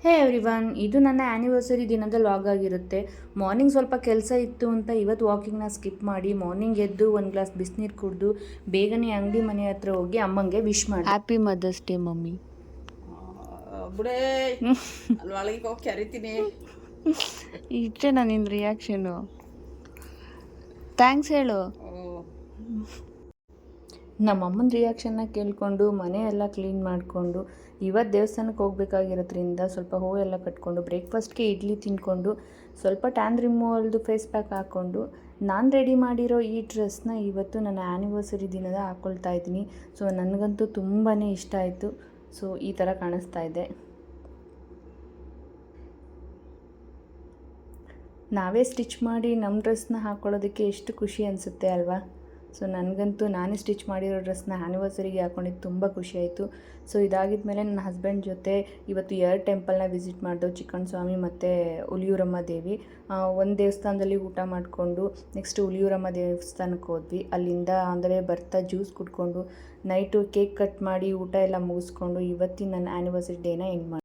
ಹೇ everyone, ಇದು ನನ್ನ anniversary ದಿನದ ಲಾಗ್ ಆಗಿರುತ್ತೆ. ಮಾರ್ನಿಂಗ್ ಸ್ವಲ್ಪ ಕೆಲಸ ಇತ್ತು ಅಂತ ಇವತ್ತು ವಾಕಿಂಗ್ನ ಸ್ಕಿಪ್ ಮಾಡಿ ಮಾರ್ನಿಂಗ್ ಎದ್ದು ಒಂದು ಗ್ಲಾಸ್ ಬಿಸಿನೀರು ಕುಡಿದು ಬೇಗನೆ ಅಂಗಡಿ ಮನೆ ಹತ್ರ ಹೋಗಿ ಅಮ್ಮಂಗೆ ವಿಶ್ ಮಾಡಿ ಹ್ಯಾಪಿ ಮದರ್ಸ್ ಡೇ ಮಮ್ಮಿ. ಬುಡೇ ಅಲ್ಲಿ ಒಳಗೆ ಹೋಗಿ ಕರಿತೀನಿ. ಇಷ್ಟೇ ನಿನ್ನ ರಿಯಾಕ್ಷನು. ಥ್ಯಾಂಕ್ಸ್ ಹೇಳು. ನಮ್ಮಮ್ಮನ ರಿಯಾಕ್ಷನ್ನ ಕೇಳಿಕೊಂಡು ಮನೆ ಎಲ್ಲ ಕ್ಲೀನ್ ಮಾಡಿಕೊಂಡು ಇವತ್ತು ದೇವಸ್ಥಾನಕ್ಕೆ ಹೋಗ್ಬೇಕಾಗಿರೋದ್ರಿಂದ ಸ್ವಲ್ಪ ಹೂವೆಲ್ಲ ಕಟ್ಕೊಂಡು ಬ್ರೇಕ್ಫಾಸ್ಟ್ಗೆ ಇಡ್ಲಿ ತಿಂದ್ಕೊಂಡು ಸ್ವಲ್ಪ ಟ್ಯಾನ್ ರಿಮೂವಲ್ದು ಫೇಸ್ ಪ್ಯಾಕ್ ಹಾಕ್ಕೊಂಡು ನಾನು ರೆಡಿ ಮಾಡಿರೋ ಈ ಡ್ರೆಸ್ನ ಇವತ್ತು ನನ್ನ ಆ್ಯನಿವರ್ಸರಿ ದಿನದ ಹಾಕ್ಕೊಳ್ತಾ ಇದ್ದೀನಿ. ಸೊ ನನಗಂತೂ ತುಂಬಾ ಇಷ್ಟ ಆಯಿತು. ಸೊ ಈ ಥರ ಕಾಣಿಸ್ತಾ ಇದೆ. ನಾವೇ ಸ್ಟಿಚ್ ಮಾಡಿ ನಮ್ಮ ಡ್ರೆಸ್ನ ಹಾಕ್ಕೊಳ್ಳೋದಕ್ಕೆ ಎಷ್ಟು ಖುಷಿ ಅನಿಸುತ್ತೆ ಅಲ್ವಾ? ಸೊ ನನಗಂತೂ ನಾನೇ ಸ್ಟಿಚ್ ಮಾಡಿರೋ ಡ್ರೆಸ್ನ ಆ್ಯನಿವರ್ಸರಿಗೆ ಹಾಕ್ಕೊಂಡಿದ್ದು ತುಂಬ ಖುಷಿಯಾಯಿತು. ಸೊ ಇದಾಗಿದ ಮೇಲೆ ನನ್ನ ಹಸ್ಬೆಂಡ್ ಜೊತೆ ಇವತ್ತು 2 ಟೆಂಪಲ್ನ ವಿಸಿಟ್ ಮಾಡಿದೆವು, ಚಿಕ್ಕಣ್ಣ ಸ್ವಾಮಿ ಮತ್ತು ಹುಲಿಯೂರಮ್ಮ ದೇವಿ. ಒಂದು ದೇವಸ್ಥಾನದಲ್ಲಿ ಊಟ ಮಾಡಿಕೊಂಡು ನೆಕ್ಸ್ಟ್ ಹುಲಿಯೂರಮ್ಮ ದೇವಸ್ಥಾನಕ್ಕೆ ಹೋದ್ವಿ. ಅಲ್ಲಿಂದ ಅಂದರೆ ಬರ್ತಾ ಜ್ಯೂಸ್ ಕುಡ್ಕೊಂಡು ನೈಟು ಕೇಕ್ ಕಟ್ ಮಾಡಿ ಊಟ ಎಲ್ಲ ಮುಗಿಸ್ಕೊಂಡು ಇವತ್ತಿನ ನನ್ನ ಆ್ಯನಿವರ್ಸರಿ ಡೇನ ಎಂಡ್ ಮಾಡಿ